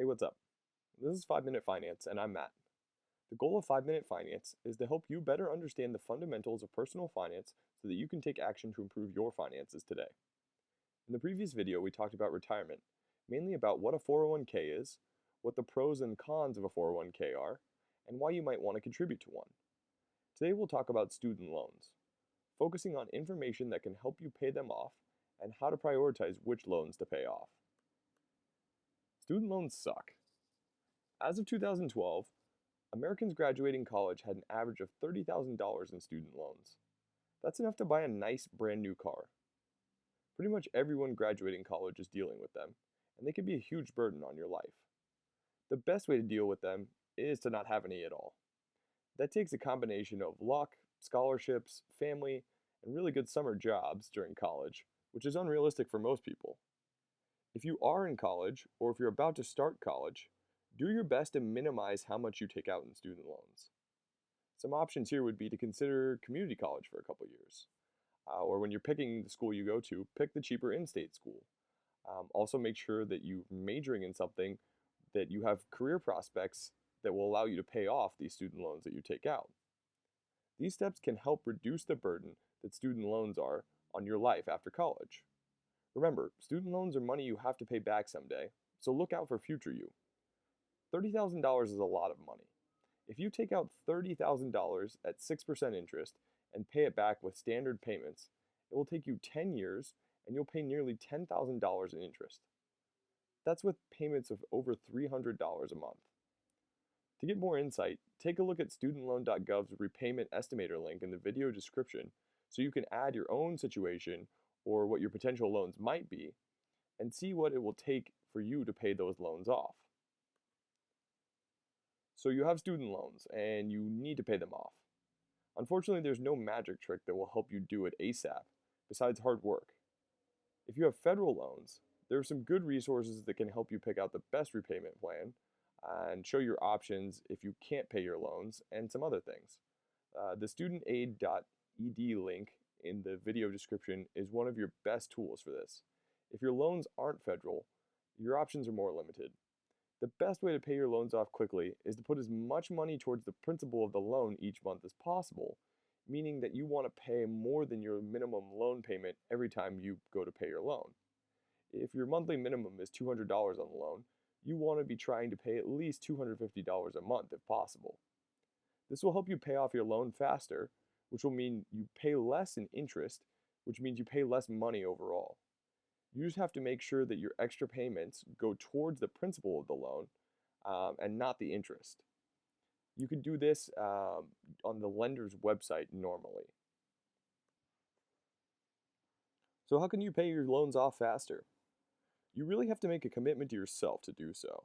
Hey, what's up? This is 5 Minute Finance, and I'm Matt. The goal of 5 Minute Finance is to help you better understand the fundamentals of personal finance so that you can take action to improve your finances today. In the previous video, we talked about retirement, mainly about what a 401k is, what the pros and cons of a 401k are, and why you might want to contribute to one. Today, we'll talk about student loans, focusing on information that can help you pay them off and how to prioritize which loans to pay off. Student loans suck. As of 2012, Americans graduating college had an average of $30,000 in student loans. That's enough to buy a nice brand new car. Pretty much everyone graduating college is dealing with them, and they can be a huge burden on your life. The best way to deal with them is to not have any at all. That takes a combination of luck, scholarships, family, and really good summer jobs during college, which is unrealistic for most people. If you are in college, or if you're about to start college, do your best to minimize how much you take out in student loans. Some options here would be to consider community college for a couple years. Or when you're picking the school you go to, pick the cheaper in-state school. Also make sure that you're majoring in something that you have career prospects that will allow you to pay off these student loans that you take out. These steps can help reduce the burden that student loans are on your life after college. Remember, student loans are money you have to pay back someday, so look out for future you. $30,000 is a lot of money. If you take out $30,000 at 6% interest and pay it back with standard payments, it will take you 10 years and you'll pay nearly $10,000 in interest. That's with payments of over $300 a month. To get more insight, take a look at studentloan.gov's repayment estimator link in the video description so you can add your own situation or what your potential loans might be and see what it will take for you to pay those loans off. So you have student loans and you need to pay them off. Unfortunately, there's no magic trick that will help you do it ASAP, besides hard work. If you have federal loans, there are some good resources that can help you pick out the best repayment plan and show your options if you can't pay your loans and some other things. The studentaid.ed link in the video description is one of your best tools for this. If your loans aren't federal, your options are more limited. The best way to pay your loans off quickly is to put as much money towards the principal of the loan each month as possible, meaning that you want to pay more than your minimum loan payment every time you go to pay your loan. If your monthly minimum is $200 on the loan, you want to be trying to pay at least $250 a month if possible. This will help you pay off your loan faster, which will mean you pay less in interest, which means you pay less money overall. You just have to make sure that your extra payments go towards the principal of the loan and not the interest. You can do this on the lender's website normally. So how can you pay your loans off faster? You really have to make a commitment to yourself to do so.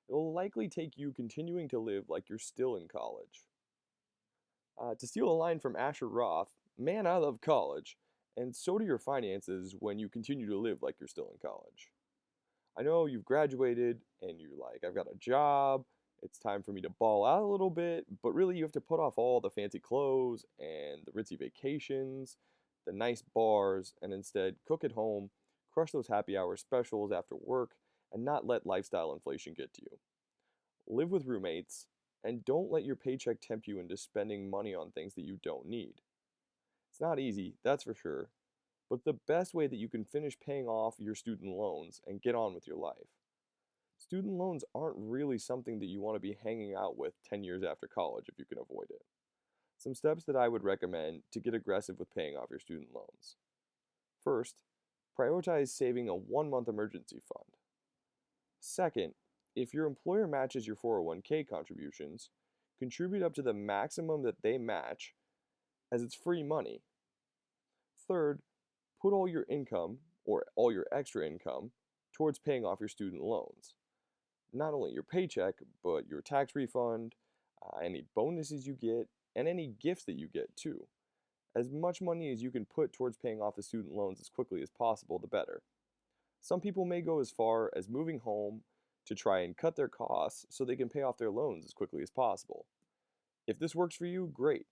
It will likely take you continuing to live like you're still in college. To steal a line from Asher Roth, man, I love college, and so do your finances when you continue to live like you're still in college. I know you've graduated and you're like, I've got a job, it's time for me to ball out a little bit, but really you have to put off all the fancy clothes and the ritzy vacations, the nice bars, and instead cook at home, crush those happy hour specials after work, and not let lifestyle inflation get to you. Live with roommates, and don't let your paycheck tempt you into spending money on things that you don't need. It's not easy, that's for sure, but the best way that you can finish paying off your student loans and get on with your life. Student loans aren't really something that you want to be hanging out with 10 years after college if you can avoid it. Some steps that I would recommend to get aggressive with paying off your student loans. First, prioritize saving a 1-month emergency fund. Second, if your employer matches your 401k contributions, contribute up to the maximum that they match as it's free money. Third, put all your income, or all your extra income, towards paying off your student loans. Not only your paycheck, but your tax refund, any bonuses you get, and any gifts that you get too. As much money as you can put towards paying off the student loans as quickly as possible, the better. Some people may go as far as moving home to try and cut their costs so they can pay off their loans as quickly as possible. If this works for you, great.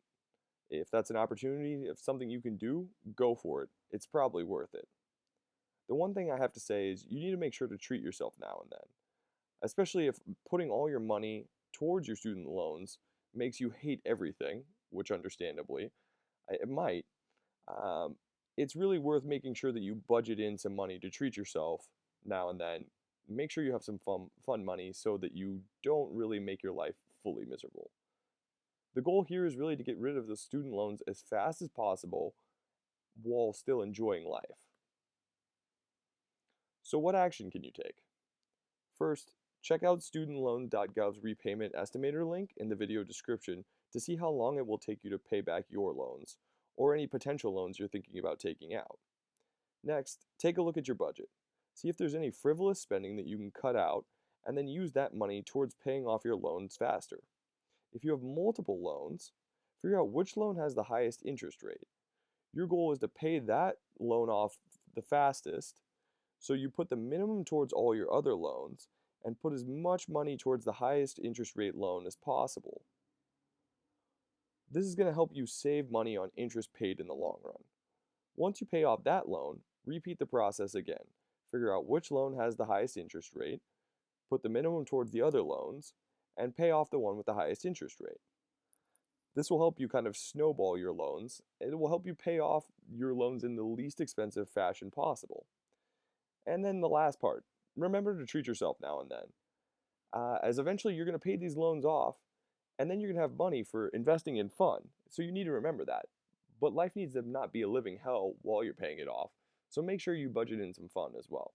If that's an opportunity, if something you can do, go for it. It's probably worth it. The one thing I have to say is you need to make sure to treat yourself now and then. especially if putting all your money towards your student loans makes you hate everything, which understandably it might. Um, it's really worth making sure that you budget in some money to treat yourself now and then. Make sure you have some fun money so that you don't really make your life fully miserable. The goal here is really to get rid of the student loans as fast as possible while still enjoying life. So what action can you take? First, check out studentloan.gov's repayment estimator link in the video description to see how long it will take you to pay back your loans, or any potential loans you're thinking about taking out. Next, take a look at your budget. See if there's any frivolous spending that you can cut out, and then use that money towards paying off your loans faster. If you have multiple loans, figure out which loan has the highest interest rate. Your goal is to pay that loan off the fastest, so you put the minimum towards all your other loans and put as much money towards the highest interest rate loan as possible. This is going to help you save money on interest paid in the long run. Once you pay off that loan, repeat the process again. Figure out which loan has the highest interest rate, put the minimum towards the other loans, and pay off the one with the highest interest rate. This will help you kind of snowball your loans. It will help you pay off your loans in the least expensive fashion possible. And then the last part, remember to treat yourself now and then, as eventually you're going to pay these loans off, and then you're going to have money for investing in fun. So you need to remember that. But life needs to not be a living hell while you're paying it off. So make sure you budget in some fun as well.